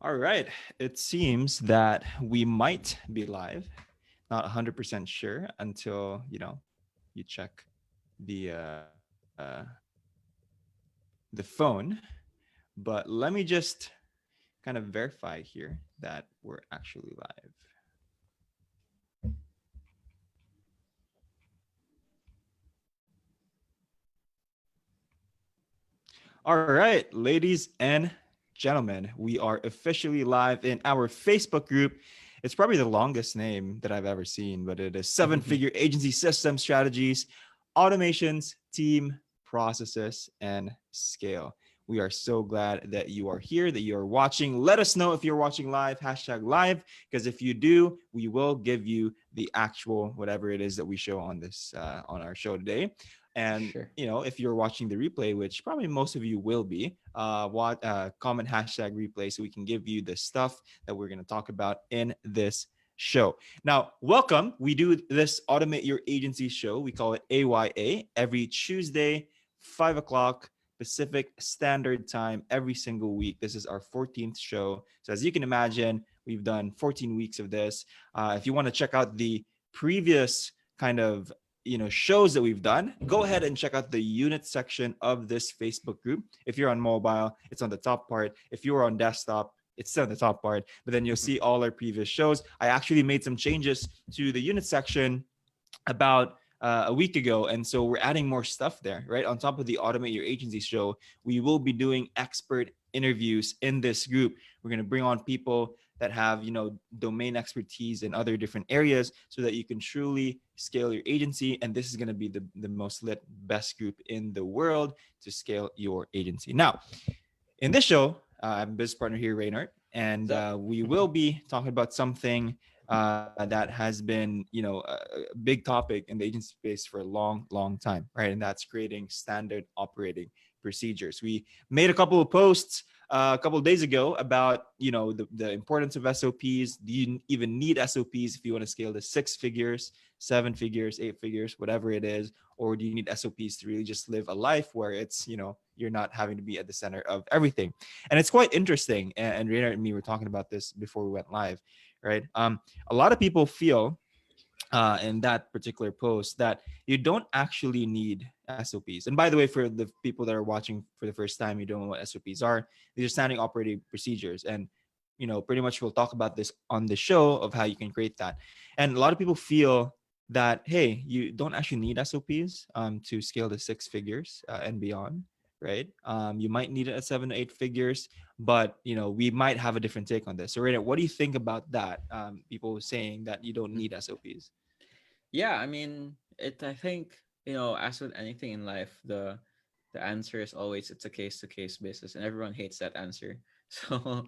All right. It seems that we might be live. Not 100% sure until, you check the the phone. But let me just kind of verify here that we're actually live. All right, ladies and gentlemen, we are officially live in our Facebook group. It's probably the longest name that I've ever seen, but it is Seven Figure Agency System Strategies, Automations, Team, Processes, and Scale. We are so glad that you are here, that you are watching. Let us know if you're watching live, hashtag live, because if you do, we will give you the actual whatever it is that we show on this on our show today. And Sure. if you're watching the replay, which probably most of you will be, comment hashtag replay so we can give you the stuff that we're going to talk about in this show. Now, welcome. We do this Automate Your Agency show. We call it AYA every Tuesday, 5 o'clock Pacific Standard Time every single week. This is our 14th show. So as you can imagine, we've done 14 weeks of this. If you want to check out the previous kind of shows that we've done, go ahead and check out the unit section of this Facebook group. If you're on mobile, it's on the top part. If you're on desktop, it's still on the top part, but then you'll see all our previous shows. I actually made some changes to the unit section about a week ago, and so we're adding more stuff there. Right on top of the Automate Your Agency show, we will be doing expert interviews in this group. We're going to bring on people that have domain expertise in other different areas so that you can truly scale your agency. And this is going to be the most lit best group in the world to scale your agency. Now, in this show, I'm business partner here, Reynard, and What's up? we will be talking about something that has been, a big topic in the agency space for a long, long time, right? And that's creating standard operating procedures. We made a couple of posts a couple of days ago about, the importance of SOPs. Do you even need SOPs if you want to scale to 6 figures, 7 figures, 8 figures, whatever it is? Or do you need SOPs to really just live a life where it's, you're not having to be at the center of everything? And it's quite interesting. And Rainer and me were talking about this before we went live, right? A lot of people feel in that particular post that you don't actually need SOPs. And by the way, for the people that are watching for the first time, you don't know what SOPs are. These are standing operating procedures. And pretty much we'll talk about this on the show of how you can create that. And a lot of people feel that, hey, you don't actually need SOPs to scale to 6 figures and beyond, right? You might need it at 7 to 8 figures, but we might have a different take on this. So, Raina, what do you think about that? People saying that you don't need SOPs. Yeah, I mean, I think as with anything in life, the answer is always it's a case to case basis, and everyone hates that answer. So,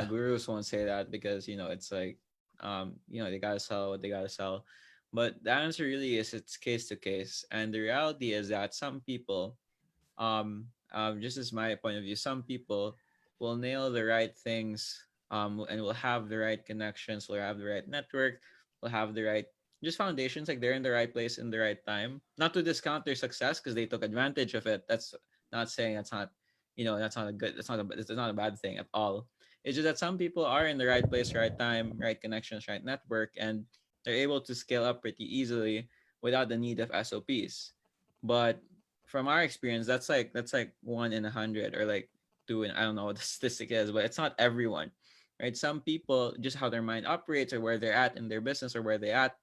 gurus won't say that because it's like, they gotta sell what they gotta sell, but the answer really is it's case to case, and the reality is that some people, just as my point of view, some people will nail the right things, and will have the right connections, will have the right network, will have the right just foundations, like they're in the right place in the right time. Not to discount their success because they took advantage of it. That's not saying that's not, that's not a good, it's not a bad thing at all. It's just that some people are in the right place, right time, right connections, right network, and they're able to scale up pretty easily without the need of SOPs. But from our experience, that's like 1 in 100, or like two in, I don't know what the statistic is, but it's not everyone, right? Some people, just how their mind operates or where they're at in their business or where they at,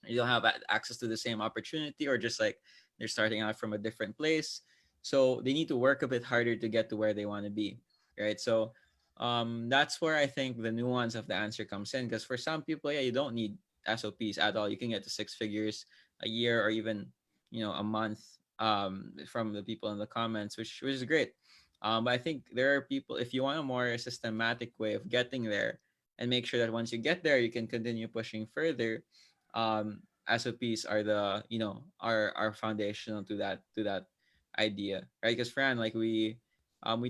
you don't have access to the same opportunity, or just like they're starting out from a different place, so they need to work a bit harder to get to where they want to be, right? So that's where I think the nuance of the answer comes in, because for some people, yeah, you don't need SOPs at all. You can get to 6 figures a year, or even a month, from the people in the comments, which is great. But I think there are people, if you want a more systematic way of getting there, and make sure that once you get there you can continue pushing further, SOPs are the are foundational to that idea, right? Because Fran, like we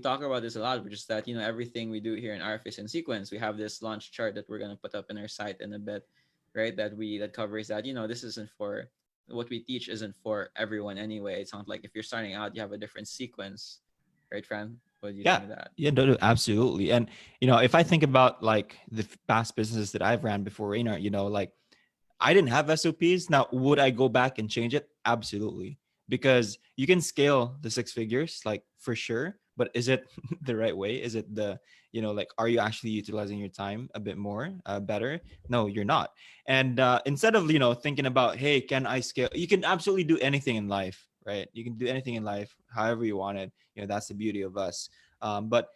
talk about this a lot, which is that everything we do here in RF is in sequence. We have this launch chart that we're gonna put up in our site in a bit, right? That covers that. This isn't for what we teach isn't for everyone anyway. It's not like if you're starting out, you have a different sequence, right, Fran? What do you Yeah. think of that? Yeah, no, no, absolutely. And if I think about like the past businesses that I've ran before Rainer, like I didn't have SOPs. Now, would I go back and change it? Absolutely. Because you can scale the six figures, like for sure. But is it the right way? Is it like, are you actually utilizing your time a bit more, better? No, you're not. And instead of, thinking about, hey, can I scale? You can absolutely do anything in life, right? You can do anything in life however you want it. That's the beauty of us. But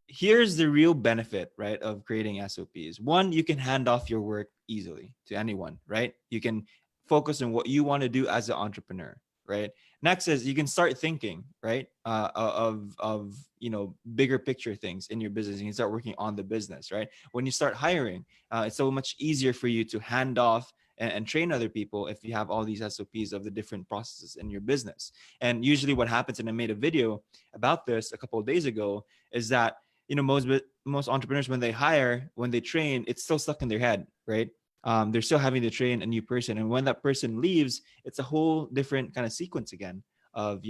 here's the real benefit, right, of creating SOPs. One, you can hand off your work easily to anyone, right? You can focus on what you want to do as an entrepreneur, right? Next is you can start thinking, right, of bigger picture things in your business. You can start working on the business, right? When you start hiring, it's so much easier for you to hand off and train other people if you have all these SOPs of the different processes in your business. And usually, what happens, and I made a video about this a couple of days ago, is that most entrepreneurs, when they train, it's still stuck in their head, right? They're still having to train a new person, and when that person leaves, it's a whole different kind of sequence again of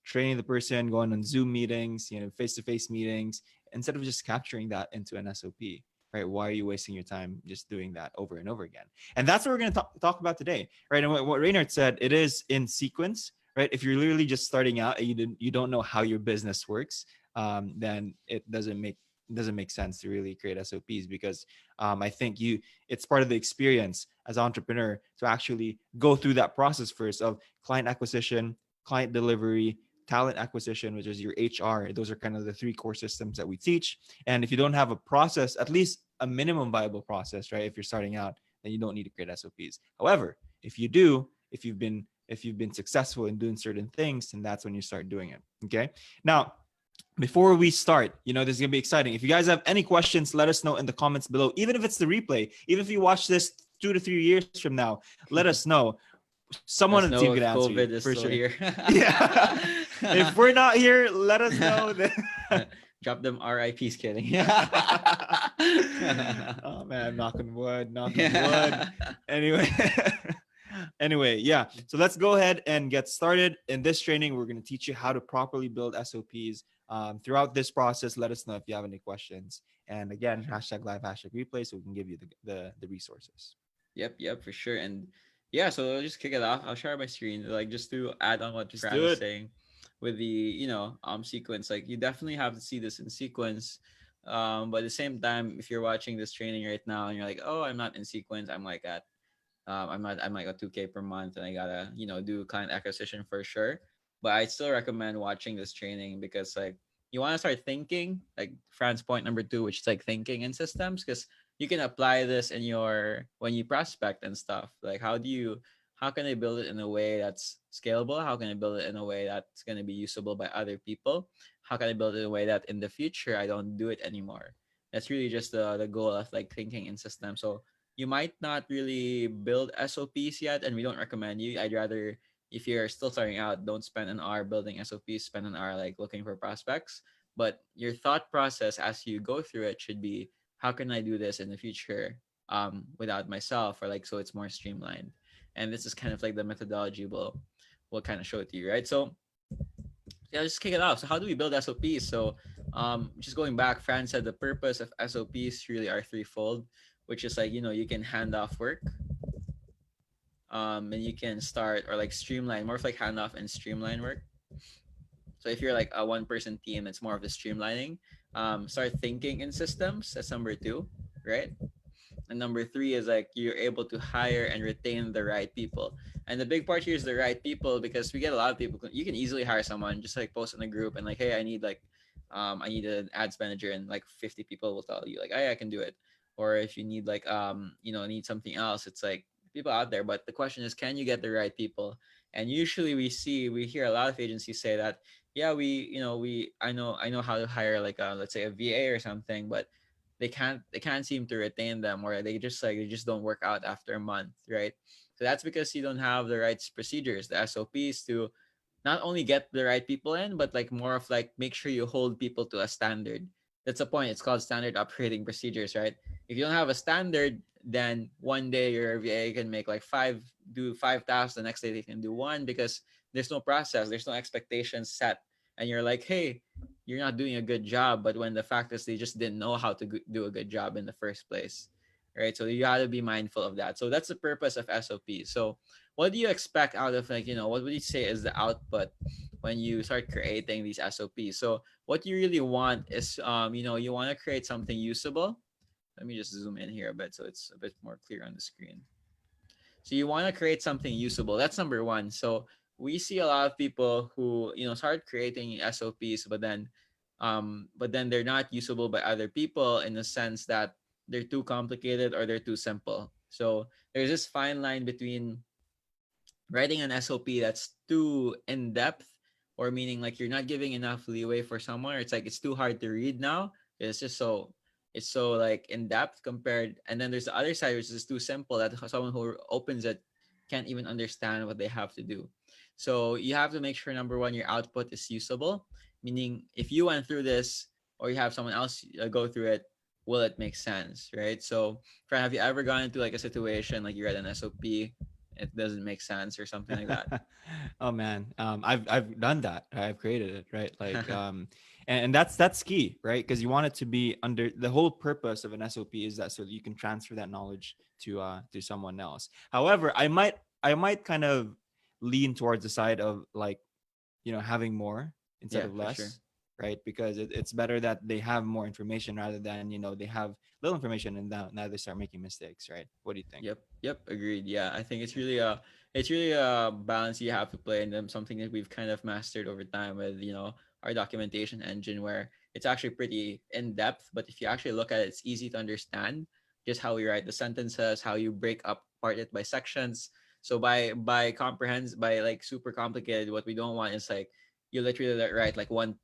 training the person, going on Zoom meetings, face-to-face meetings, instead of just capturing that into an SOP. Right? Why are you wasting your time just doing that over and over again? And that's what we're going to talk about today, right? And what Reynard said, it is in sequence, right? If you're literally just starting out and you don't know how your business works, then it doesn't make sense to really create SOPs, because I think it's part of the experience as an entrepreneur to actually go through that process first of client acquisition, client delivery, talent acquisition, which is your HR. Those are kind of the three core systems that we teach. And if you don't have a process, at least a minimum viable process, right? If you're starting out, then you don't need to create SOPs. However, if you do, if you've been successful in doing certain things, then that's when you start doing it. Okay. Now, before we start, this is going to be exciting. If you guys have any questions, let us know in the comments below. Even if it's the replay, even if you watch this 2 to 3 years from now, let us know. Someone on Let the us team know can if answer you COVID is for still sure. here. Yeah. If we're not here, let us know. Drop them RIPs, kidding. Oh man, knock on wood, knock on wood. Anyway. Anyway, yeah. So let's go ahead and get started. In this training, we're going to teach you how to properly build SOPs. Throughout this process, let us know if you have any questions. And again, Sure. hashtag live, hashtag replay, so we can give you the resources. Yep, for sure. And yeah, so I'll just kick it off. I'll share my screen, like just to add on what Just Fran do was it. saying with the sequence. Like you definitely have to see this in sequence. But at the same time, if you're watching this training right now and you're like, oh, I'm not in sequence, I'm like at I'm like a 2K per month and I gotta, do client acquisition for sure. But I still recommend watching this training because like you want to start thinking, like Fran's point number two, which is like thinking in systems, because you can apply this in your when you prospect and stuff. Like how can I build it in a way that's scalable? How can I build it in a way that's gonna be usable by other people? How can I build it in a way that in the future I don't do it anymore? That's really just the goal of like thinking in systems. So you might not really build SOPs yet, and we don't recommend you. I'd rather, if you're still starting out, don't spend an hour building SOPs, spend an hour like looking for prospects. But your thought process as you go through it should be, how can I do this in the future without myself, or like so it's more streamlined. And this is kind of like the methodology will kind of show it to you, right? So yeah, just kick it off. So how do we build SOPs? So just going back, Fran said the purpose of SOPs really are threefold, which is like, you can hand off work, and you can start or like streamline, more of like handoff and streamline work. So if you're like a one person team, it's more of the streamlining. Start thinking in systems. That's number two, right? And number three is like you're able to hire and retain the right people. And the big part here is the right people, because we get a lot of people. You can easily hire someone, just like post in a group and like, hey, I need an ads manager, and like 50 people will tell you like, hey, I can do it. Or if you need like, need something else, it's like people out there. But the question is, can you get the right people? And usually we hear a lot of agencies say that, yeah, I know how to hire like let's say a VA or something, but they can't seem to retain them, or they just don't work out after a month, right? So that's because you don't have the right procedures, the SOPs, to not only get the right people in, but like more of like make sure you hold people to a standard. That's the point. It's called standard operating procedures, right? If you don't have a standard, then one day your VA can make like do five tasks, the next day they can do one, because there's no process, there's no expectations set. And you're like, hey, you're not doing a good job, but when the fact is they just didn't know how to do a good job in the first place, right? So you got to be mindful of that. So that's the purpose of SOP. So what do you expect out of, like, what would you say is the output when you start creating these SOPs? So what you really want is, you want to create something usable. Let me just zoom in here a bit so it's a bit more clear on the screen. So you want to create something usable. That's number one. So we see a lot of people who, start creating SOPs, but then they're not usable by other people, in the sense that they're too complicated or they're too simple. So there's this fine line between writing an SOP that's too in depth, or meaning like you're not giving enough leeway for someone, or it's like it's too hard to read now. It's so like in depth compared, and then there's the other side which is too simple that someone who opens it can't even understand what they have to do. So you have to make sure, number one, your output is usable, meaning if you went through this or you have someone else go through it, will it make sense, right? So, Fran, have you ever gone into like a situation like you read an SOP, it doesn't make sense or something like that? Oh man, I've done that. I've created it, right? Like, and that's key, right? Because you want it to be under the whole purpose of an SOP is that so that you can transfer that knowledge to someone else. However, I might kind of lean towards the side of like, having more instead Yeah, of for sure. less, right? Because it's better that they have more information rather than they have little information and now they start making mistakes, right? What do you think? Yep, agreed. Yeah, I think it's really a balance you have to play, and then something that we've kind of mastered over time with our documentation engine, where it's actually pretty in depth, but if you actually look at it, it's easy to understand just how we write the sentences, how you break up part it by sections. So by like super complicated, what we don't want is like you literally write like one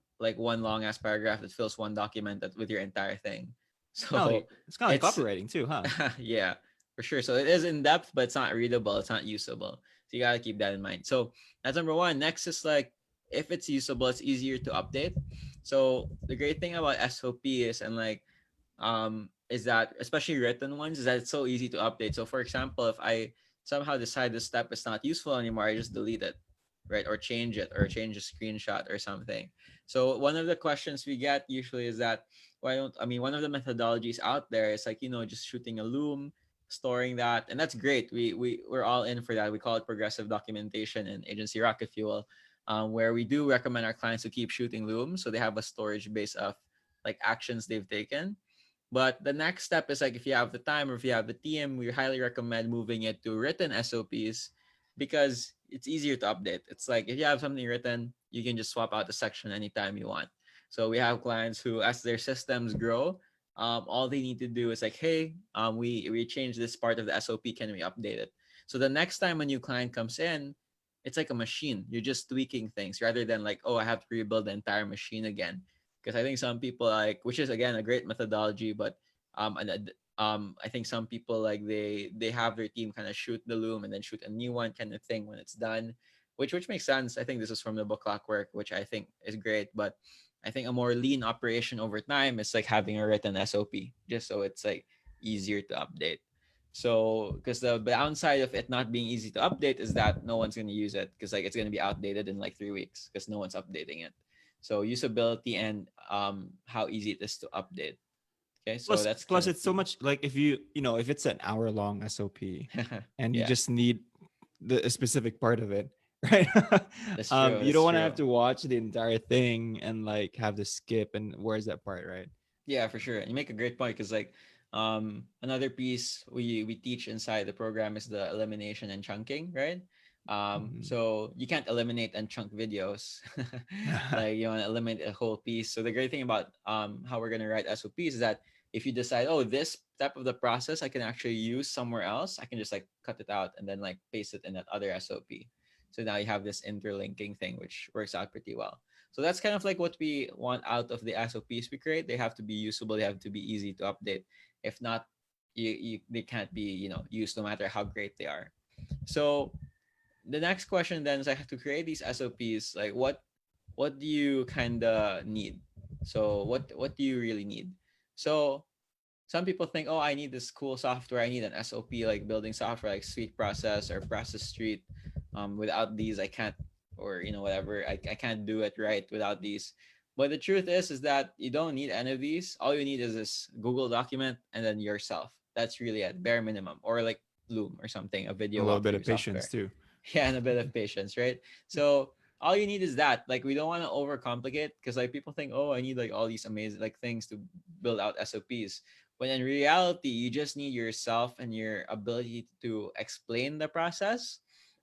long ass paragraph that fills one document that with your entire thing. Oh, So it's kind of like it's copywriting too, huh? yeah, for sure. So it is in depth, but it's not readable. It's not usable. So you gotta keep that in mind. So that's number one. Next is like if it's usable, it's easier to update. So the great thing about SOP is that, especially written ones, is that it's so easy to update. So for example, if I somehow decide this step is not useful anymore, I just delete it, right? Or change it, or change a screenshot or something. So one of the questions we get usually is that, one of the methodologies out there is like, just shooting a loom, storing that, and that's great. We're all in for that. We call it progressive documentation in agency rocket fuel, where we do recommend our clients to keep shooting looms so they have a storage base of like actions they've taken. But the next step is like if you have the time or if you have the team, we highly recommend moving it to written SOPs, because it's easier to update. It's like if you have something written, you can just swap out the section anytime you want. So we have clients who, as their systems grow, all they need to do is like, hey, we changed this part of the SOP. Can we update it? So the next time a new client comes in, it's like a machine. You're just tweaking things rather than like, oh, I have to rebuild the entire machine again, because I think some people like, which is again a great methodology, but I think some people like they have their team kind of shoot the loom and then shoot a new one kind of thing when it's done, which makes sense. I think this is from the book Clockwork, which I think is great, but I think a more lean operation over time is like having a written SOP, just so it's like easier to update. So, because the downside of it not being easy to update is that no one's going to use it, because like it's going to be outdated in like 3 weeks because no one's updating it. So usability and how easy it is to update. Okay, so Plus, that's kind plus, of it's so key. much like if it's an hour long SOP, and you Yeah, just need a specific part of it, right? that's true. You That's don't want to true. have to watch the entire thing and like have to skip and where's that part, right? Yeah, for sure. And you make a great point, because like another piece we teach inside the program is the elimination and chunking, right? Mhm. So you can't eliminate and chunk videos. Like you want to eliminate a whole piece. So the great thing about how we're gonna write SOPs is that if you decide, oh, this step of the process I can actually use somewhere else, I can just like cut it out and then like paste it in that other SOP. So now you have this interlinking thing, which works out pretty well. So that's kind of like what we want out of the SOPs we create. They have to be usable. They have to be easy to update. If not, they can't be used no matter how great they are. So the next question then is, I have to create these SOPs. Like what do you kind of need? So what do you really need? So some people think, oh, I need this cool software. I need an SOP like building software like Suite Process or Process Street. Without these, I can't, or whatever. I can't do it right without these. But the truth is that you don't need any of these. All you need is this Google document and then yourself. That's really at bare minimum, or like Loom or something, a A video little bit walkthrough of patience software. too. Yeah, and a bit of patience, right? So all you need is that. Like, we don't want to overcomplicate, because like people think, oh, I need like all these amazing like things to build out SOPs. When in reality, you just need yourself and your ability to explain the process.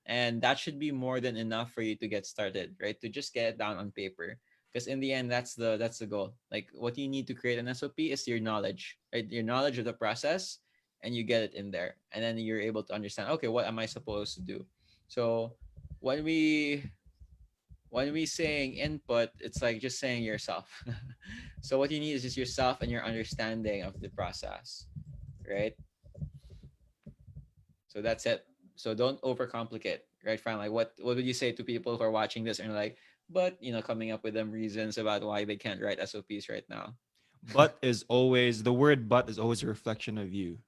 And that should be more than enough for you to get started, right? To just get it down on paper. Because in the end, that's the goal. Like, what you need to create an SOP is your knowledge, right? Your knowledge of the process, and you get it in there, and then you're able to understand. Okay, what am I supposed to do? So when we saying input, it's like just saying yourself. So what you need is just yourself and your understanding of the process, right? So that's it. So don't overcomplicate, right, Fran? Like, what would you say to people who are watching this and are like, but coming up with them reasons about why they can't write SOPs right now? But is always the word but is always a reflection of you.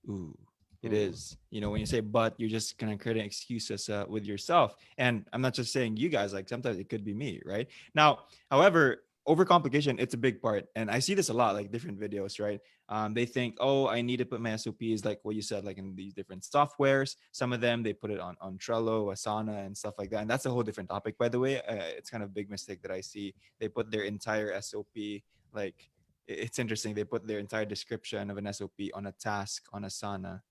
Ooh, it Ooh. is. When you say but, you're just kind of creating excuses with yourself. And I'm not just saying you guys, like sometimes it could be me, right? Now, however, overcomplication, it's a big part. And I see this a lot, like different videos, right? They think, oh, I need to put my SOPs, like what you said, like in these different softwares. Some of them, they put it on Trello, Asana, and stuff like that. And that's a whole different topic, by the way. It's kind of a big mistake that I see. They put their entire SOP, like, it's interesting. They put their entire description of an SOP on a task on Asana,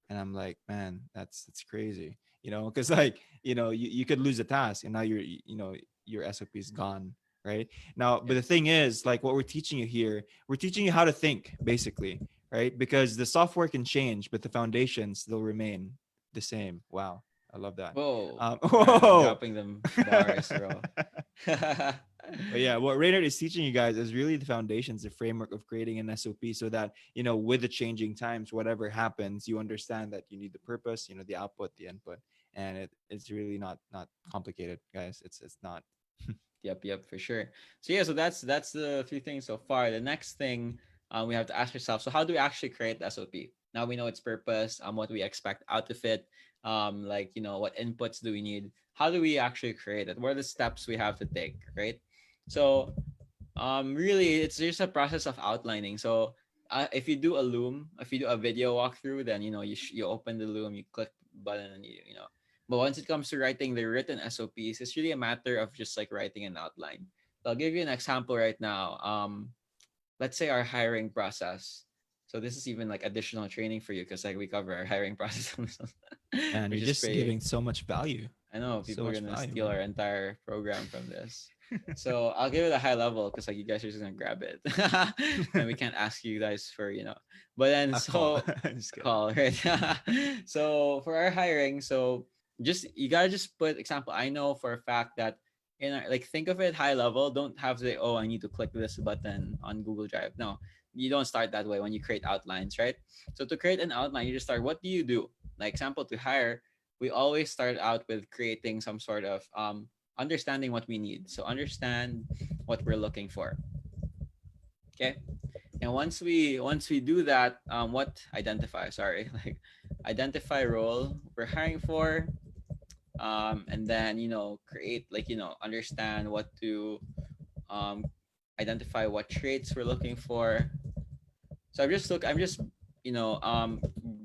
and I'm like, man, that's crazy. Because like you could lose a task, and now your SOP is gone, right? Now, but Yep. the thing is, like what we're teaching you here, we're teaching you how to think, basically, right? Because the software can change, but the foundations they'll remain the same. Wow, I love that. Whoa, Fran, Whoa. dropping them bars, bro. But yeah, what Raynard is teaching you guys is really the foundations, the framework of creating an SOP, so that with the changing times, whatever happens, you understand that you need the purpose, the output, the input, and it's really not complicated, guys. It's not. Yep, for sure. So yeah, so that's the few things so far. The next thing we have to ask ourselves: so how do we actually create the SOP? Now we know its purpose, what we expect out of it, like what inputs do we need? How do we actually create it? What are the steps we have to take, right? So really, it's just a process of outlining. So if you do a Loom, if you do a video walkthrough, then you open the Loom, you click button, and you. But once it comes to writing the written SOPs, it's really a matter of just like writing an outline. So I'll give you an example right now. Let's say our hiring process. So this is even like additional training for you, because like we cover our hiring process, And which you're is just pretty. giving so much value, I know so people are much gonna value, steal man. our entire program from this. So I'll give it a high level, because like you guys are just gonna grab it, and we can't ask you guys for. But then A call. so Just kidding. call, right. So for our hiring, so just you gotta just put example. I know for a fact that like think of it high level. Don't have to say, oh, I need to click this button on Google Drive. No, you don't start that way when you create outlines, right? So to create an outline, you just start. What do you do? Like example, to hire, we always start out with creating some sort of understanding what we need. So understand what we're looking for. Okay. And once we do that, what identify? Sorry, like identify role we're hiring for, and then create like understand what to um, identify what traits we're looking for. So I'm just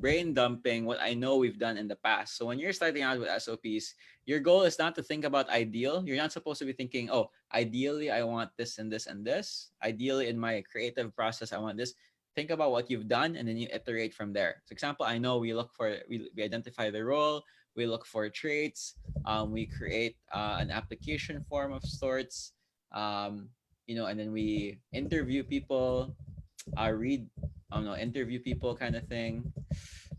brain dumping what I know we've done in the past. So when you're starting out with SOPs, your goal is not to think about ideal. You're not supposed to be thinking, oh, ideally I want this and this and this. Ideally in my creative process I want this. Think about what you've done, and then you iterate from there. For example, I know we identify the role, we look for traits, we create an application form of sorts, and then we interview people, read, I don't know, interview people kind of thing,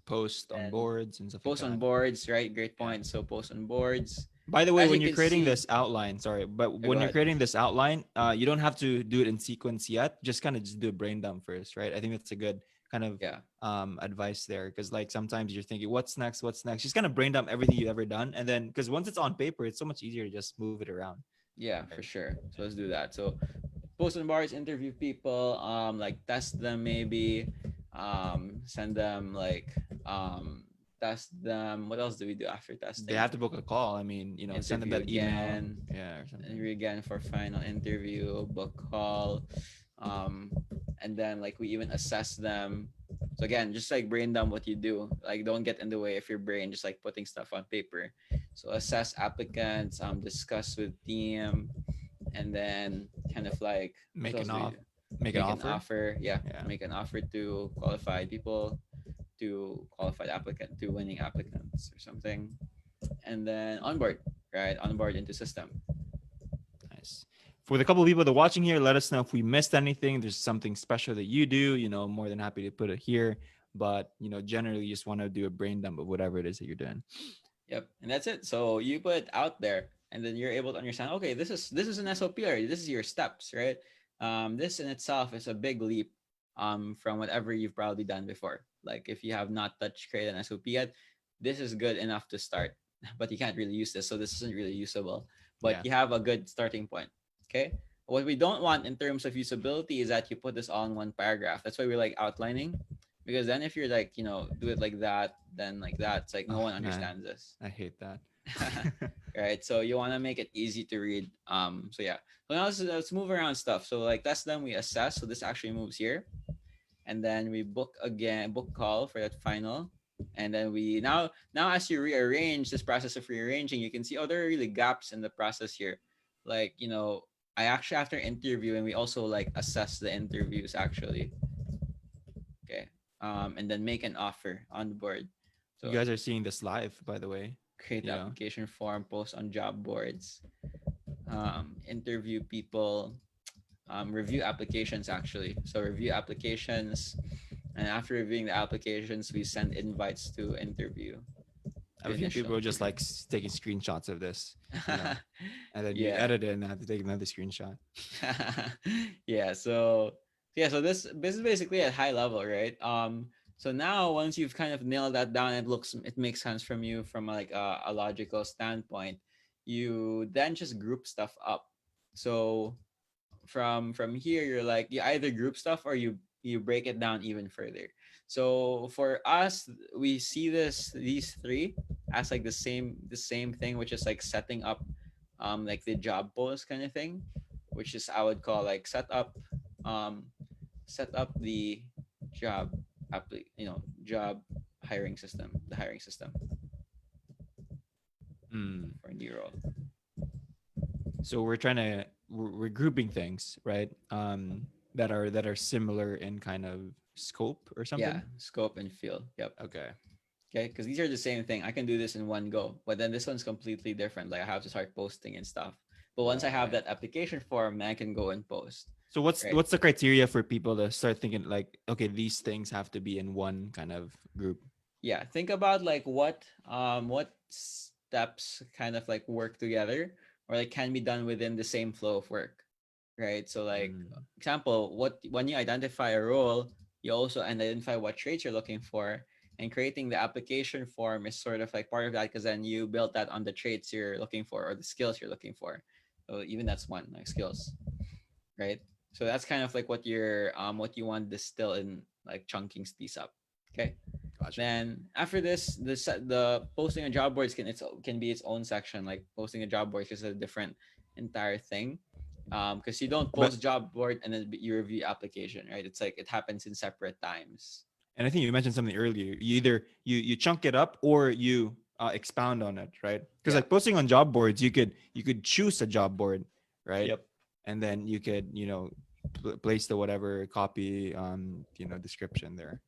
Post on and boards and stuff like post on that. boards, right? Great Yeah. point. So post on boards. By the way, As you when you're can creating see, this outline, sorry, but go when you're ahead. creating this outline, you don't have to do it in sequence yet. Just kind of just do a brain dump first, right? I think that's a good kind of Yeah, advice there, because like sometimes you're thinking, what's next? What's next? Just kind of brain dump everything you've ever done, and then because once it's on paper, it's so much easier to just move it around, yeah, right? for sure. Yeah. So let's do that. So post on boards, interview people, like test them maybe, send them like test them. What else do we do after They testing? have to book a call. I mean, send them Interview that email, again, yeah, or something. interview again for final interview, book call, um, and then like we even assess them. So again, just like brain dump what you do. Like don't get in the way of your brain, just like putting stuff on paper. So assess applicants, discuss with team, and then kind of like what Make else an do we off, do? make an Make an offer. offer. Yeah, Yeah. make an offer to qualified people, to qualified applicant, to winning applicants or something, and then onboard, right? Onboard into system. Nice. For the couple of people that are watching here, let us know if we missed anything. There's something special that you do. More than happy to put it here. But generally, you just want to do a brain dump of whatever it is that you're doing. Yep, and that's it. So you put it out there, and then you're able to understand. Okay, this is an SOP already. This is your steps, right? This in itself is a big leap from whatever you've probably done before. Like if you have not touched create an SOP yet, this is good enough to start, but you can't really use this, so this isn't really usable. But Yeah. you have a good starting point. Okay. What we don't want in terms of usability is that you put this all in one paragraph. That's why we're like outlining, because then if you're like do it like that, then like that, it's like no Oh one man, understands this. I hate that. Right, so you want to make it easy to read. So yeah, so now let's move around stuff. So like that's then we assess, so this actually moves here, and then we book call for that final, and then we now as you rearrange this process of rearranging, you can see, oh, there are really gaps in the process here. Like I actually, after interviewing, we also like assess the interviews actually. Okay. And then make an offer on the board. You So guys are seeing this live, by the way. create You know, application form, post on job boards, interview people, review applications actually. So review applications, and after reviewing the applications, we send invites to interview. I To have a few people initial are just interview. like taking screenshots of this, you know, and then you Yeah. edit it and have to take another screenshot. Yeah. So this is basically at high level, right? So now once you've kind of nailed that down, it makes sense from you from like a logical standpoint. You then just group stuff up. So from here, you're like, you either group stuff or you break it down even further. So for us, we see these three as like the same thing, which is like setting up like the job post kind of thing, which is I would call like um set up the job job hiring system, the hiring system Mm. for a new role. So we're grouping things, right? That are similar in kind of scope or Yeah, something. scope and field. Yep. Okay. Okay, because these are the same thing. I can do this in one go, but then this one's completely different. Like I have to start posting and stuff. But once I have Right. that application form, I can go and post. So what's Right. what's the criteria for people to start thinking like, okay, these things have to be in one kind of group? Yeah. Think about like what steps kind of like work together or like can be done within the same flow of work. Right. So like Mm. example, what when you identify a role, you also identify what traits you're looking for. And creating the application form is sort of like part of that because then you build that on the traits you're looking for or the skills you're looking for. So even that's one like skills, right? So that's kind of like what you want to distill in like chunking these up. Okay. Gotcha. Then after this, the posting on job boards can be its own section. Like posting a job board is a different entire thing. Because you don't But post job board and then you review application, right? It's like it happens in separate times. and I think you mentioned something earlier. You either you chunk it up or you expound on it, right? Because Yeah. like posting on job boards, you could choose a job board, right? Yep. And then you could place the whatever copy description there.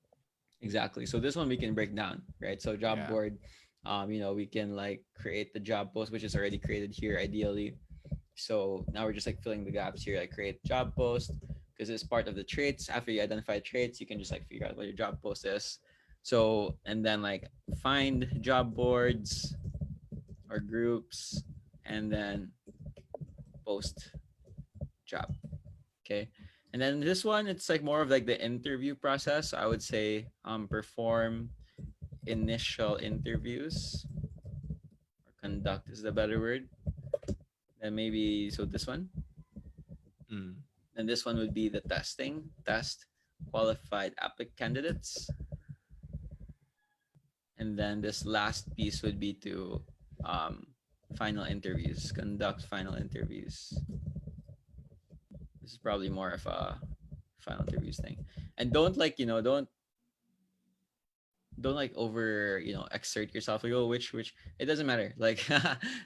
Exactly. So this one we can break down, right? So job Yeah. board, we can like create the job post, which is already created here ideally. So now we're just like filling the gaps here, like create job post because it's part of the traits. After you identify traits, you can just like figure out what your job post is. So and then like find job boards or groups and then post job. Okay. And then this one, it's like more of like the interview process. I would say perform initial interviews or conduct is the better word. And maybe so this one. Mm. And this one would be the test qualified applicant candidates. And then this last piece would be to um, final interviews, conduct final interviews. This is probably more of a final interviews thing. And don't like, don't like over, exert yourself. Like, oh, which it doesn't matter. Like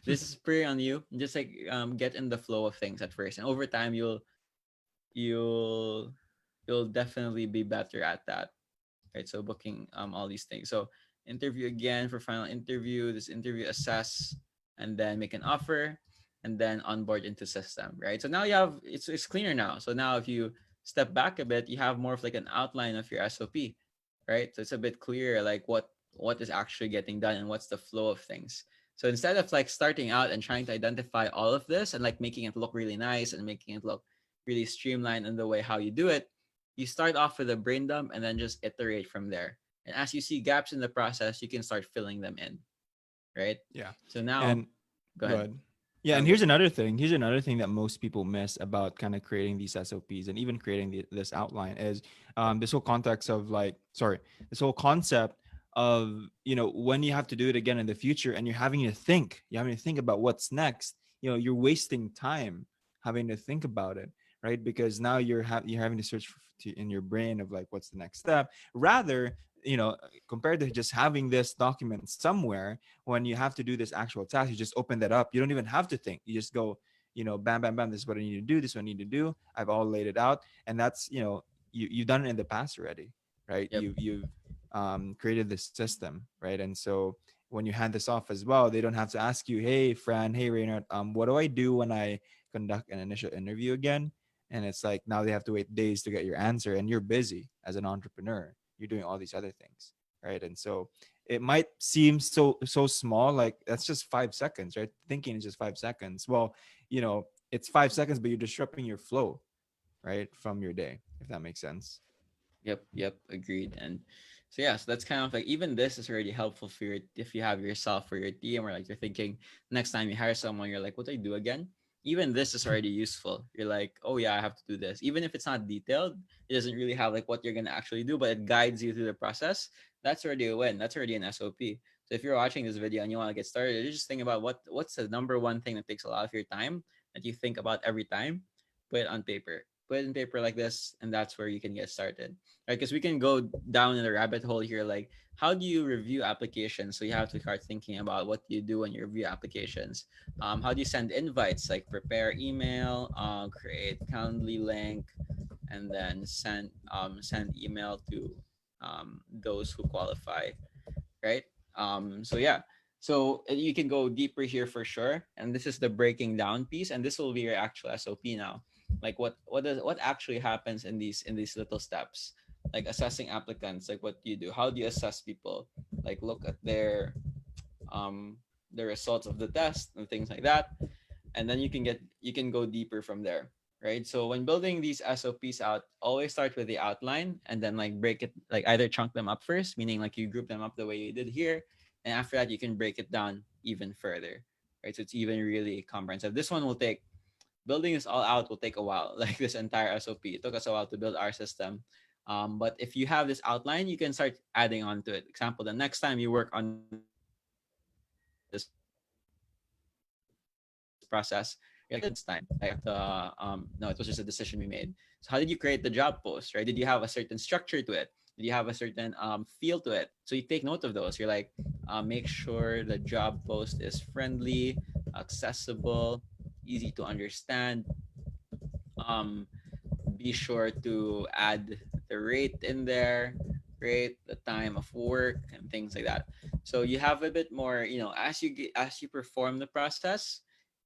this is pretty on you. Just like get in the flow of things at first. And over time you'll you'll definitely be better at that. Right. So booking all these things. So interview again for final interview, this interview assess, and then make an offer, and then onboard into system. Right. So now you have it's cleaner now. So now if you step back a bit, you have more of like an outline of your SOP. Right. So it's a bit clearer like what is actually getting done and what's the flow of things. So instead of like starting out and trying to identify all of this and like making it look really nice and making it look really streamlined in the way how you do it, you start off with a brain dump and then just iterate from there. And as you see gaps in the process, you can start filling them in, right? Yeah. So now, And go go ahead. ahead. Yeah, and Go. here's another thing. Here's another thing that most people miss about kind of creating these SOPs and even creating this outline is this whole context of like, sorry, this whole concept of when you have to do it again in the future and you're having to think about what's next. You're wasting time having to think about it, right? Because now you're having to search in your brain of like what's the next step, rather compared to just having this document somewhere. When you have to do this actual task, you just open that up. You don't even have to think. You just go, bam, bam, bam. This is what I need to do. This is what I need to do. I've all laid it out, and that's you've done it in the past already, right? Yep. You've created this system, right? And so when you hand this off as well, they don't have to ask you, hey, Fran, hey, Reynard, what do I do when I conduct an initial interview again? And it's like now they have to wait days to get your answer, and you're busy as an entrepreneur. You're doing all these other things, right? And so it might seem so small, like that's just 5 seconds, right? Thinking is just 5 seconds. Well, it's 5 seconds, but you're disrupting your flow, right, from your day, if that makes sense. Yep. Yep. Agreed. And so yeah, so that's kind of like even this is already helpful for your if you have yourself or your team or like you're thinking next time you hire someone, you're like, what do I do again? Even this is already useful. You're like, oh yeah, I have to do this. Even if it's not detailed, it doesn't really have like what you're gonna actually do, but it guides you through the process. That's already a win. That's already an SOP. So if you're watching this video and you want to get started, you just think about what's the number one thing that takes a lot of your time that you think about every time. Put it on paper. Put it in paper like this, and that's where you can get started, right? Because we can go down in the rabbit hole here. Like, how do you review applications? So you have to start thinking about what you do when you review applications. How do you send invites? Like prepare email, create Calendly link, and then send email to those who qualify, right? So yeah, so you can go deeper here for sure. And this is the breaking down piece, and this will be your actual SOP now. Like what actually happens in these little steps, like assessing applicants. Like what do you do? How do you assess people? Like look at um the results of the test and things like that, and then you can go deeper from there, right? So when building these SOPs out, always start with the outline and then like break it, like either chunk them up first, meaning like you group them up the way you did here, and after that you can break it down even further, right? So it's even really comprehensive. This one will take building this all out will take a while. Like this entire SOP, it took us a while to build our system. But if you have this outline, you can start adding on to it. Example, the next time you work on this process, you're like, oh, I need to create a job post. You're like, oh, I did this time. Like no, it was just a decision we made. So how did you create the job post, right? Did you have a certain structure to it? Did you have a certain feel to it? So you take note of those. You're like, make sure the job post is friendly, accessible, easy to understand. Um, be sure to add the rate in there, rate, the time of work, and things like that. So you have a bit more, as you perform the process,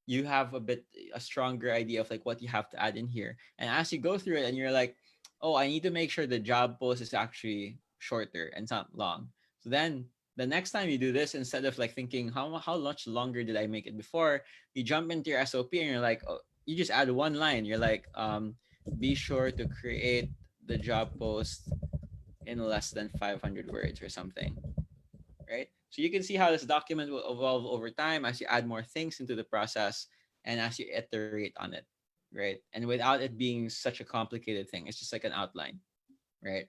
you have a stronger idea of like what you have to add in here. And as you go through it, and you're like, oh, I need to make sure the job post is actually shorter and it's not long. So then the next time you do this, instead of like thinking how much longer did I make it before, you jump into your SOP and you're like, oh, you just add one line. You're like, be sure to create the job post in less than 500 words or something, right? So you can see how this document will evolve over time as you add more things into the process and as you iterate on it, right? And without it being such a complicated thing, it's just like an outline, right?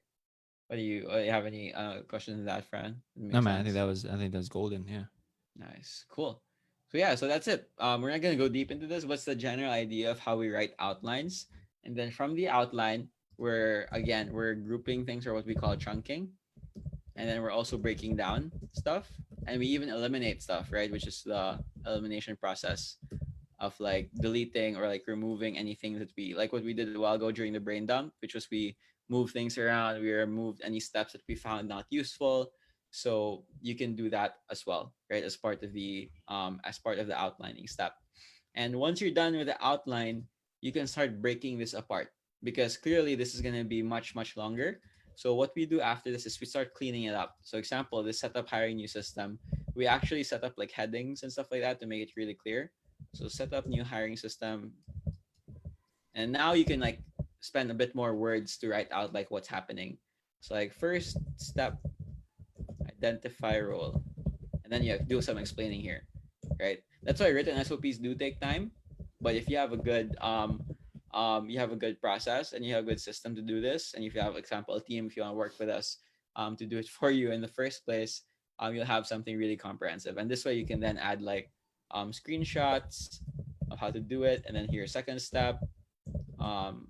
What do you have any questions on that, Fran? It No makes man, sense. I think that's golden. Yeah. Nice. Cool. So yeah, so that's it. We're not gonna go deep into this. What's the general idea of how we write outlines? And then from the outline, we're grouping things or what we call chunking. And then we're also breaking down stuff. And we even eliminate stuff, right? Which is the elimination process of like deleting or like removing anything that we like what we did a while ago during the brain dump, which was we moved things around, we removed any steps that we found not useful. So you can do that as well, right? As part of the outlining step. And once you're done with the outline, you can start breaking this apart because clearly this is going to be much, much longer. So what we do after this is we start cleaning it up. So example, this setup hiring new system, we actually set up like headings and stuff like that to make it really clear. So set up new hiring system. And now you can like spend a bit more words to write out like what's happening. So like first step, identify role. And then you do some explaining here, right? That's why written SOPs do take time. But if you have a good you have a good process and you have a good system to do this, and if you have example a team, if you want to work with us to do it for you in the first place, you'll have something really comprehensive. And this way you can then add like screenshots of how to do it, and then here second step, um,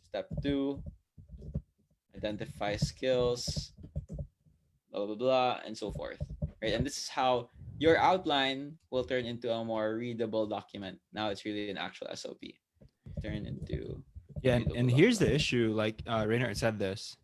step two, identify skills, blah blah blah, and so forth. Right, and this is how your outline will turn into a more readable document. Now it's really an actual SOP. Turn into Yeah, readable and here's the document. issue. Like Reynard said this,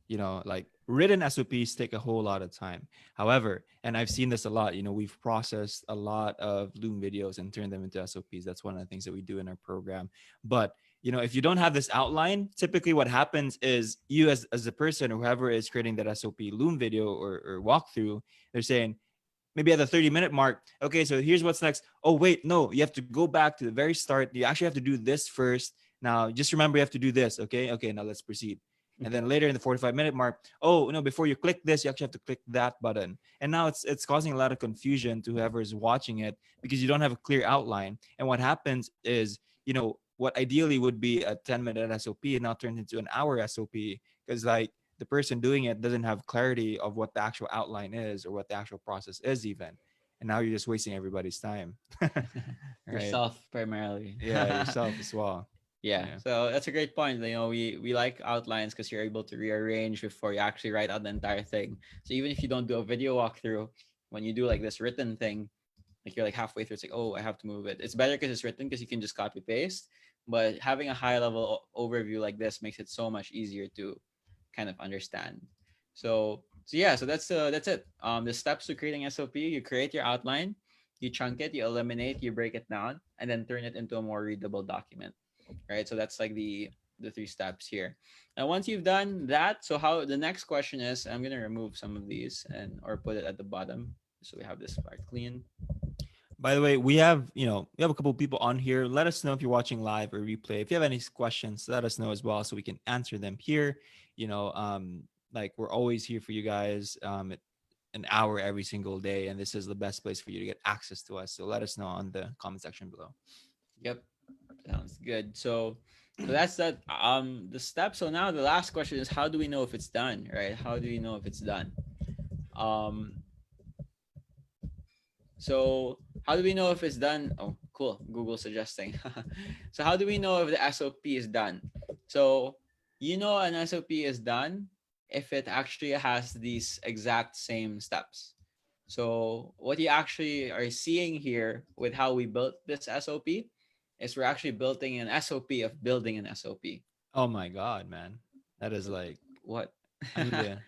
like written SOPs take a whole lot of time. However, and I've seen this a lot. We've processed a lot of Loom videos and turned them into SOPs. That's one of the things that we do in our program. But if you don't have this outline, typically what happens is you as a person or whoever is creating that SOP Loom video or walkthrough, they're saying, maybe at the 30-minute mark, okay, so here's what's next. Oh, wait, no, you have to go back to the very start. You actually have to do this first. Now, just remember you have to do this. Okay. Okay. Now let's proceed. And then later in the 45-minute mark, oh, no, before you click this, you actually have to click that button. And now it's causing a lot of confusion to whoever is watching it because you don't have a clear outline. And what happens is, what ideally would be a 10-minute SOP now turns into an hour SOP because like the person doing it doesn't have clarity of what the actual outline is or what the actual process is even, and now you're just wasting everybody's time. Right? Yourself primarily. Yeah, yourself as well. Yeah, Yeah. so that's a great point. We like outlines because you're able to rearrange before you actually write out the entire thing. So even if you don't do a video walkthrough, when you do like this written thing, like you're like halfway through, it's like, oh, I have to move it. It's better because it's written because you can just copy paste. But having a high level overview like this makes it so much easier to kind of understand. So yeah, so that's it. The steps to creating SOP: you create your outline, you chunk it, you eliminate, you break it down, and then turn it into a more readable document. Right. So that's like the three steps here. And once you've done that, so how the next question is, I'm gonna remove some of these and or put it at the bottom so we have this part clean. By the way, we have a couple of people on here. Let us know if you're watching live or replay. If you have any questions, let us know as well so we can answer them here. Like we're always here for you guys. An hour every single day, and this is the best place for you to get access to us. So let us know on the comment section below. Yep. Sounds good. So that's that the step. So now the last question is, how do we know if it's done, right? How do we know if it's done? Um so how do we know if it's done? Oh, cool. Google suggesting. So how do we know if the SOP is done? So an SOP is done if it actually has these exact same steps. So what you actually are seeing here with how we built this SOP is we're actually building an SOP of building an SOP. Oh my god, man, that is like What? I need to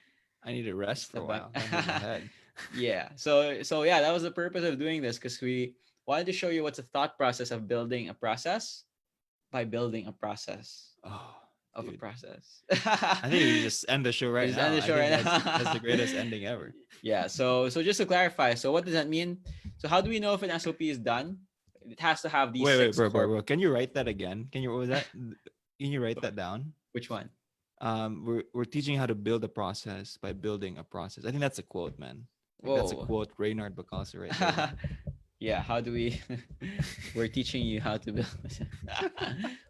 I need to rest What's for the a bun? while. That hurt my head. Yeah. So yeah, that was the purpose of doing this because we wanted to show you what's the thought process of building a process by building a process Oh, of a dude. process. I think we just end the show We right just now. end the I show think right that's the now. greatest ending ever. Yeah. So just to clarify, so what does that mean? So how do we know if an SOP is done? It has to have these Wait, six bro, core. bro. Can you write that again? What was that? Can you write that down? Which one? We're teaching how to build a process by building a process. I think that's a quote, man. Like that's a Whoa. quote Reynard Bacalsa right there. yeah, how do we we're teaching you how to build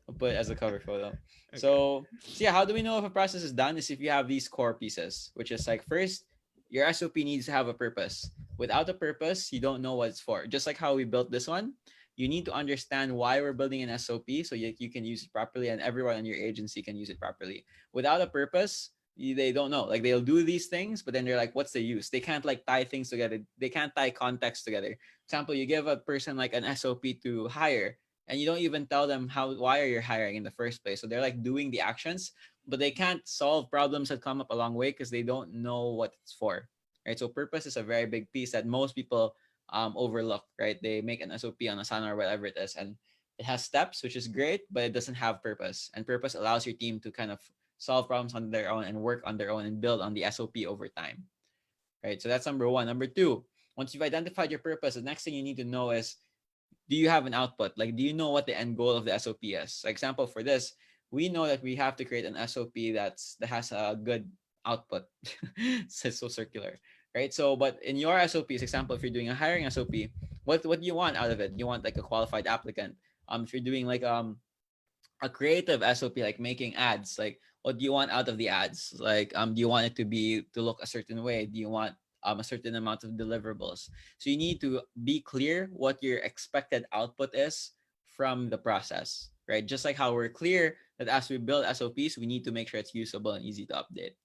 I'll put it as a cover photo. Okay. So yeah, how do we know if a process is done is if you have these core pieces, which is like first, your SOP needs to have a purpose. Without a purpose, you don't know what it's for. Just like how we built this one, you need to understand why we're building an SOP so you can use it properly and everyone in your agency can use it properly. Without a purpose, they don't know. Like they'll do these things, but then they're like, what's the use? They can't like tie things together. They can't tie context together. Example, you give a person like an SOP to hire, and you don't even tell them why are you hiring in the first place. So they're like doing the actions, but they can't solve problems that come up a long way because they don't know what it's for. Right. So purpose is a very big piece that most people overlook. Right. They make an SOP on Asana or whatever it is, and it has steps, which is great, but it doesn't have purpose. And purpose allows your team to kind of solve problems on their own and work on their own and build on the SOP over time. Right. So that's number one. Number two, once you've identified your purpose, the next thing you need to know is, do you have an output? Like, do you know what the end goal of the SOP is? For example, for this, we know that we have to create an SOP that has a good output. It's so circular, right? So, but in your SOPs, example, if you're doing a hiring SOP, what do you want out of it? You want like a qualified applicant. If you're doing like a creative SOP, like making ads, like what do you want out of the ads? Like, do you want it to look a certain way? Do you want a certain amount of deliverables? So you need to be clear what your expected output is from the process, right? Just like how we're clear that as we build SOPs, we need to make sure it's usable and easy to update.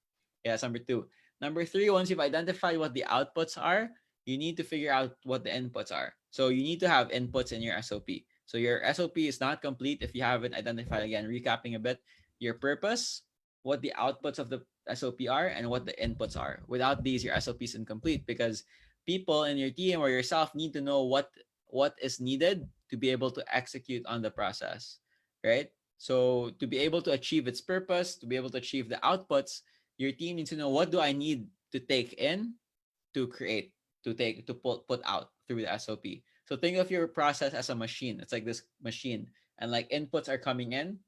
Yeah, that's number two. Number three, once you've identified what the outputs are, you need to figure out what the inputs are. So you need to have inputs in your SOP. So your SOP is not complete if you haven't identified, again, recapping a bit, your purpose, what the outputs of the SOP are, and what the inputs are. Without these, your SOP is incomplete because people in your team or yourself need to know what is needed to be able to execute on the process, right? So to be able to achieve its purpose, to be able to achieve the outputs, your team needs to know, what do I need to take in to create, to put out through the SOP. So think of your process as a machine. It's like this machine, and like inputs are coming in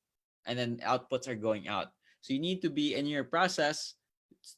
and then outputs are going out. So you need to be in your process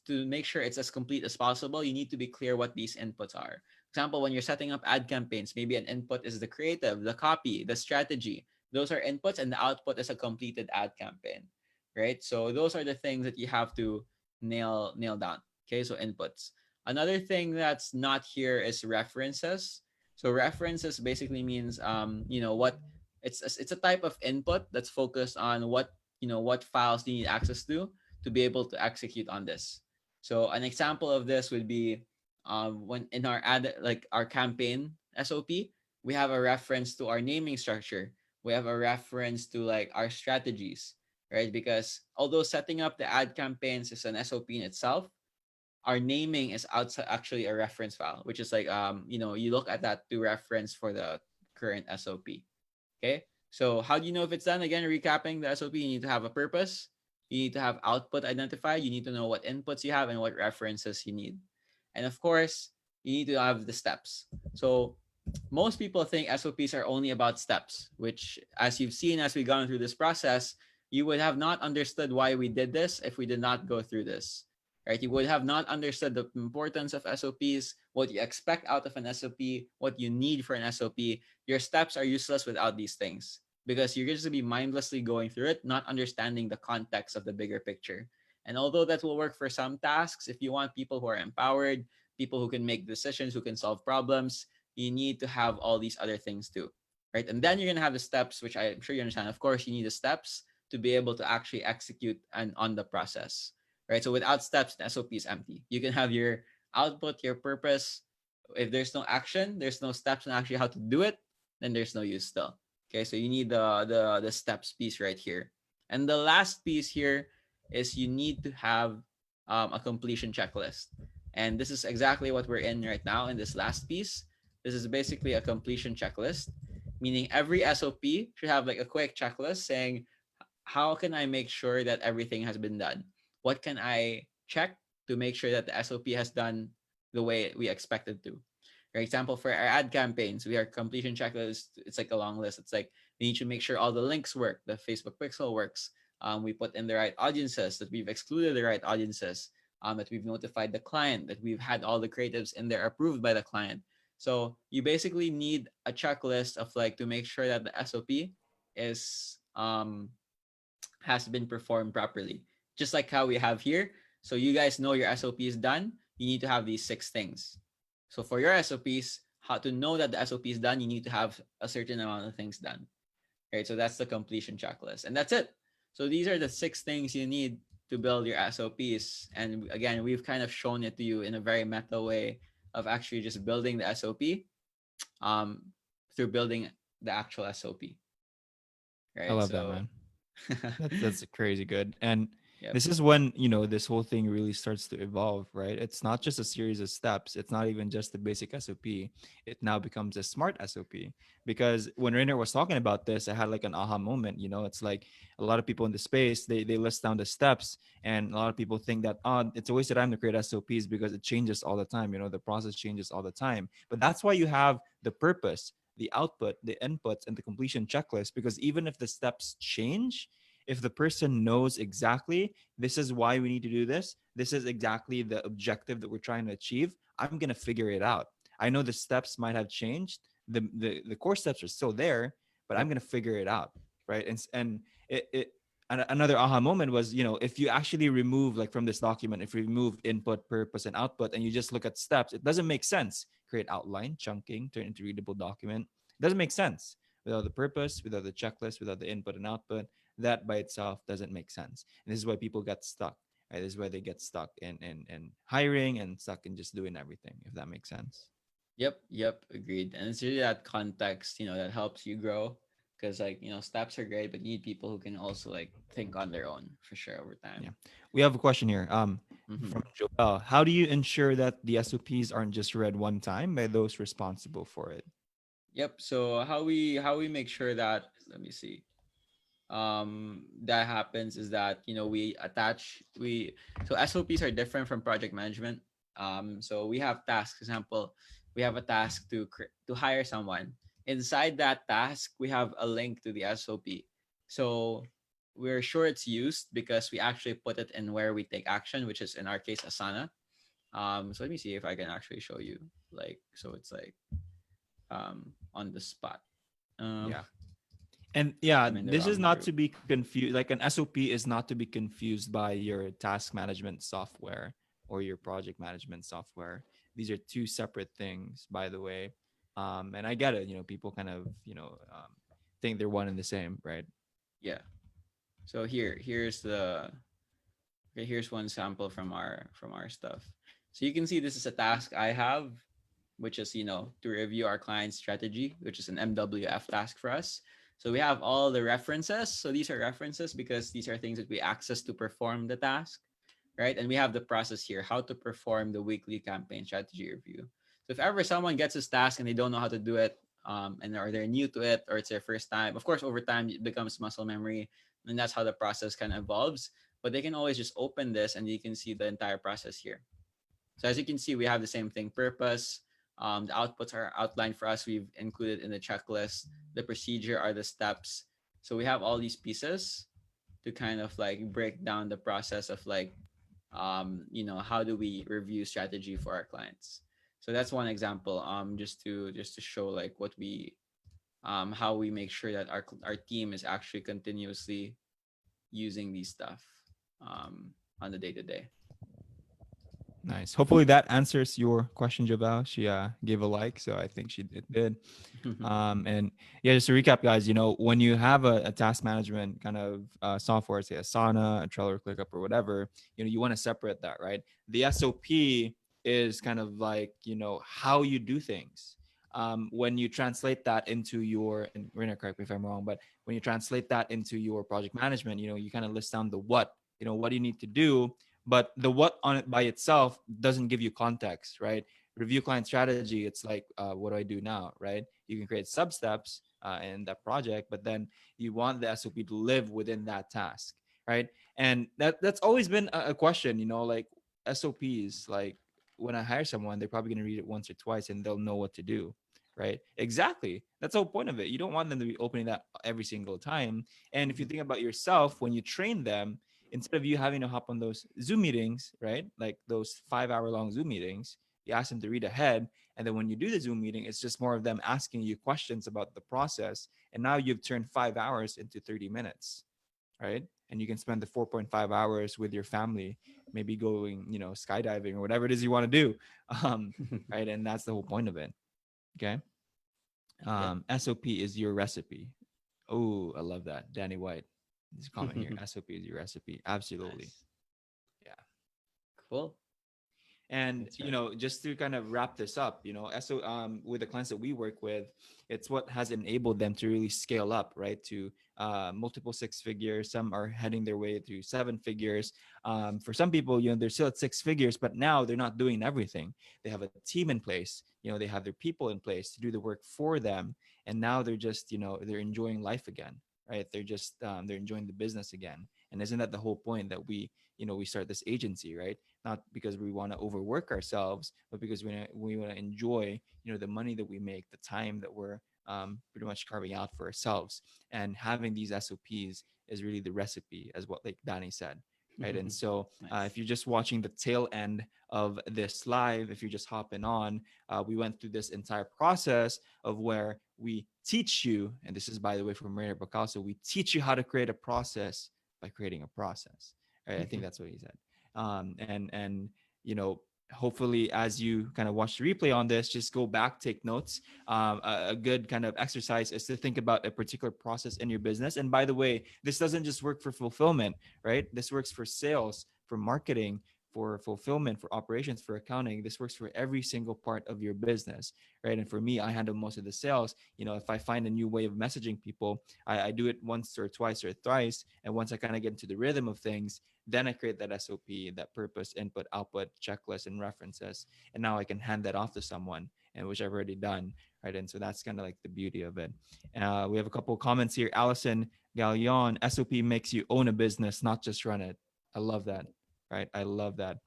to make sure it's as complete as possible. You need to be clear what these inputs are. Example, when you're setting up ad campaigns, maybe an input is the creative, the copy, the strategy. Those are inputs, and the output is a completed ad campaign, right? So those are the things that you have to nail down. Okay, so inputs. Another thing that's not here is references. So references basically means what, it's a type of input that's focused on what files you need access to be able to execute on this. So an example of this would be when in our ad, like our campaign SOP, we have a reference to our naming structure. We have a reference to like our strategies, right? Because although setting up the ad campaigns is an SOP in itself, our naming is outside actually a reference file, which is like you look at that to reference for the current SOP. Okay. So how do you know if it's done? Again, recapping the SOP, you need to have a purpose. You need to have output identified. You need to know what inputs you have and what references you need. And of course, you need to have the steps. So most people think SOPs are only about steps, which, as you've seen as we've gone through this process, you would have not understood why we did this if we did not go through this. Right? You would have not understood the importance of SOPs, what you expect out of an SOP, what you need for an SOP. Your steps are useless without these things because you're just going to be mindlessly going through it, not understanding the context of the bigger picture. And although that will work for some tasks, if you want people who are empowered, people who can make decisions, who can solve problems, you need to have all these other things too, right? And then you're going to have the steps, which I'm sure you understand. Of course, you need the steps to be able to actually execute and on the process, right? So without steps, the SOP is empty. You can have your output, your purpose. If there's no action, there's no steps on actually how to do it, then there's no use still. Okay, so you need the steps piece right here. And the last piece here is you need to have a completion checklist. And this is exactly what we're in right now in this last piece. This is basically a completion checklist, meaning every SOP should have like a quick checklist saying, how can I make sure that everything has been done? What can I check to make sure that the SOP has done the way we expected to? For example, for our ad campaigns, we are completion checklist. It's like a long list. It's like we need to make sure all the links work, the Facebook pixel works. We put in the right audiences, that we've excluded the right audiences, that we've notified the client, that we've had all the creatives in there approved by the client. So you basically need a checklist of like to make sure that the SOP is has been performed properly. Just like how we have here. So you guys know your SOP is done. You need to have these 6 things. So for your SOPs, how to know that the SOP is done, you need to have a certain amount of things done. Right. So that's the completion checklist. And that's it. So these are the 6 things you need to build your SOPs. And again, we've kind of shown it to you in a very meta way of actually just building the SOP um, through building the actual SOP. I Right. love that, So man. That's crazy good. And yep. this is when, this whole thing really starts to evolve, right? It's not just a series of steps. It's not even just the basic SOP. It now becomes a smart SOP. Because when Rainer was talking about this, I had like an aha moment. It's like a lot of people in the space, they list down the steps, and a lot of people think that it's a waste of time to create SOPs because it changes all the time. The process changes all the time. But that's why you have the purpose, the output, the inputs, and the completion checklist. Because even if the steps change, if the person knows exactly this is why we need to do this is exactly the objective that we're trying to achieve, I'm going to figure it out. I know the steps might have changed, the core steps are still there, but I'm Yep. going to figure it out, right? And it another aha moment was, if you actually remove, like, from this document, if you remove input, purpose, and output, and you just look at steps, it doesn't make sense. Create outline, chunking, turn into readable document. It doesn't make sense without the purpose, without the checklist, without the input and output. That by itself doesn't make sense. And this is why people get stuck. Right? This is why they get stuck in hiring and stuck in just doing everything, if that makes sense. Yep, yep, agreed. And it's really that context, that helps you grow. Because like, steps are great, but you need people who can also like think on their own for sure over Yeah. time. We have a question here. Mm-hmm. From Joel. How do you ensure that the SOPs aren't just read one time by those responsible for it? Yep. So how we make sure that, let me see, that happens is that we attach we so SOPs are different from project management. So we have tasks. For example, we have a task to hire someone. Inside that task we have a link to the SOP, so we're sure it's used because we actually put it in where we take action, which is in our case Asana. So let me see if I can actually show you, like, so it's like on the spot. um Yeah. And yeah, I'm in the this is wrong not group. to be confused. Like, an SOP is not to be confused by your task management software or your project management software. These are two separate things, by the way. And I get it. People kind of, think they're one and the same, right? Yeah. So here's one sample from our stuff. So you can see this is a task I have, which is to review our client's strategy, which is an MWF task for us. So we have all the references. So these are references because these are things that we access to perform the task, right? And we have the process here, how to perform the weekly campaign strategy review. So if ever someone gets this task and they don't know how to do it, and or they're new to it, or it's their first time, of course, over time it becomes muscle memory, and that's how the process kind of evolves. But they can always just open this, and you can see the entire process here. So as you can see, we have the same thing: purpose. The outputs are outlined for us. We've included in the checklist. The procedure are the steps. So we have all these pieces to kind of like break down the process of like how do we review strategy for our clients. So that's one example, just to show like what we how we make sure that our team is actually continuously using these stuff on the day to day. Nice. Hopefully that answers your question, Jabal. She gave a like, so I think it did. And yeah, just to recap, guys, when you have a task management kind of software, say Asana, a Trello, or ClickUp, or whatever, you want to separate that, right? The SOP is kind of like, how you do things. When you translate that into your, and Rina, correct me if I'm wrong, but when you translate that into your project management, you kind of list down the what, what do you need to do, but the what on it by itself doesn't give you context, right? Review client strategy, it's like, what do I do now, right? You can create sub steps in that project, but then you want the SOP to live within that task, right? And that's always been a question, like SOPs. Like, when I hire someone, they're probably going to read it once or twice and they'll know what to do, right? Exactly. That's the whole point of it. You don't want them to be opening that every single time. And if you Mhm. think about yourself, when you train them, instead of you having to hop on those Zoom meetings, right? Like those 5 hour long Zoom meetings, you ask them to read ahead. And then when you do the Zoom meeting, it's just more of them asking you questions about the process. And now you've turned 5 hours into 30 minutes, right? And you can spend the 4.5 hours with your family, maybe going, skydiving or whatever it is you want to do. Um, right. And that's the whole point of it. Okay. Yep. SOP is your recipe. Oh, I love that. Danny White. This comment here. SOP is your recipe. Absolutely. Nice. Yeah. Cool. And That's right. just to kind of wrap this up, with the clients that we work with, it's what has enabled them to really scale up, right? To multiple six figures. Some are heading their way to seven figures. For some people, they're still at six figures, but now they're not doing everything. They have a team in place. They have their people in place to do the work for them, and now they're just, they're enjoying life again, right? They're enjoying the business again. And isn't that the whole point that we start this agency, right? Not because we want to overwork ourselves, but because we want to enjoy, the money that we make, the time that we're pretty much carving out for ourselves. And having these SOPs is really the recipe, as what like Danny said, right? And so if Nice. you're just watching the tail end of this live, if you're just hopping on, we went through this entire process of where we teach you, and this is by the way from Maria Bacaso, we teach you how to create a process by creating a process. Right? I think that's what he said. And hopefully as you kind of watch the replay on this, just go back, take notes. A good kind of exercise is to think about a particular process in your business. And by the way, this doesn't just work for fulfillment, right? This works for sales, for marketing, for fulfillment, for operations, for accounting. This works for every single part of your business, right? And for me, I handle most of the sales. If I find a new way of messaging people, I do it once or twice or thrice. And once I kind of get into the rhythm of things, then I create that SOP, that purpose, input, output, checklist, and references. And now I can hand that off to someone, and which I've already done, right? And so that's kind of like the beauty of it. We have a couple of comments here. Allison Gallion, SOP makes you own a business, not just run it. I love that, right? I love that.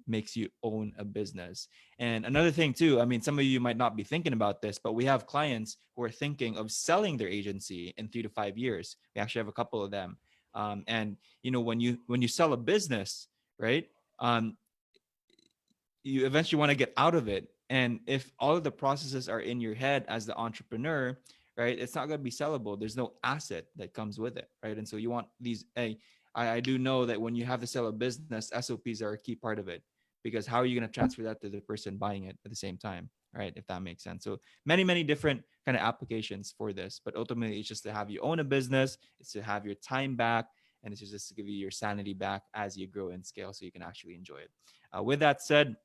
Makes you own a business. And another thing too, I mean, some of you might not be thinking about this, but we have clients who are thinking of selling their agency in 3 to 5 years. We actually have a couple of them. And when you sell a business, right? Um, you eventually want to get out of it. And if all of the processes are in your head as the entrepreneur, right, it's not going to be sellable. There's no asset that comes with it, right? And so you want these. I do know that when you have to sell a business, SOPs are a key part of it, because how are you going to transfer that to the person buying it at the same time, right? If that makes sense. So many different kind of applications for this, but ultimately it's just to have you own a business. It's to have your time back, and it's just to give you your sanity back as you grow and scale, so you can actually enjoy it. With that said,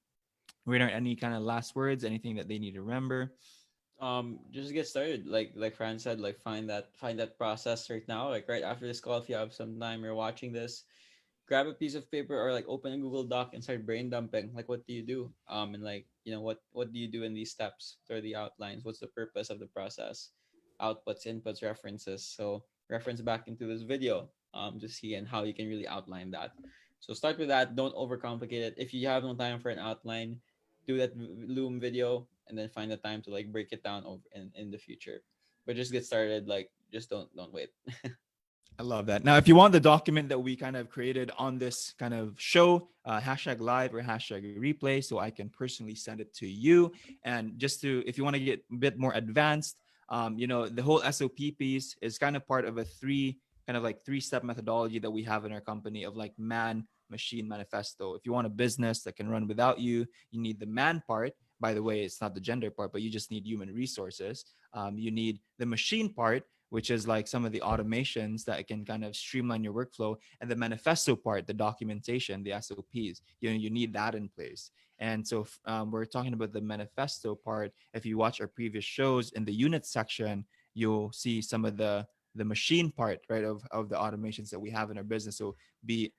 Reader, any kind of last words, anything that they need to remember? Just get started. Like Fran said, like find that process right now. Like right after this call, if you have some time, you're watching this, grab a piece of paper or like open a Google Doc and start brain dumping. Like what do you do? And like what do you do in these steps? What are the outlines? What's the purpose of the process? Outputs, inputs, references. So reference back into this video to see and how you can really outline that. So start with that. Don't overcomplicate it. If you have no time for an outline, do that Loom video and then find the time to like break it down over in the future. But just get started. Like just don't wait. I love that. Now, if you want the document that we kind of created on this kind of show, hashtag live or hashtag replay, so I can personally send it to you. And just to, if you want to get a bit more advanced, the whole SOP piece is kind of part of a three-step methodology that we have in our company of like man, machine, manifesto. If you want a business that can run without you, you need the man part. By the way, it's not the gender part, but you just need human resources. You need the machine part, which is like some of the automations that can kind of streamline your workflow, and the manifesto part, the documentation, the SOPs. You need that in place. And so we're talking about the manifesto part. If you watch our previous shows in the unit section, you'll see some of the machine part, right, of the automations that we have in our business. So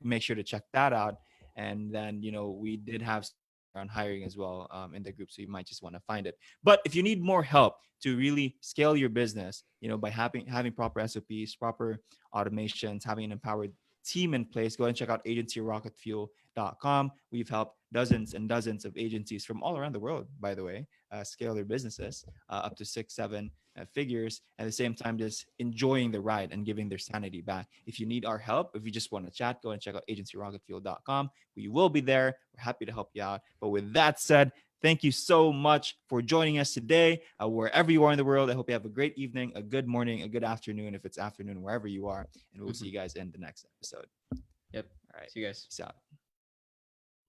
make sure to check that out. And then we did have something there on hiring as well, in the group, so you might just want to find it. But if you need more help to really scale your business, by having proper SOPs, proper automations, having an empowered team in place, go and check out agencyrocketfuel.com. We've helped dozens and dozens of agencies from all around the world, by the way, scale their businesses up to 6, 7 figures, at the same time just enjoying the ride and giving their sanity back. If you need our help, if you just want to chat, go and check out agencyrocketfuel.com. We will be there. We're happy to help you out. But with that said, Thank you so much for joining us today, wherever you are in the world. I hope you have a great evening, a good morning, a good afternoon, if it's afternoon, wherever you are. And we'll see you guys in the next episode. Yep. All right. See you guys. Peace out.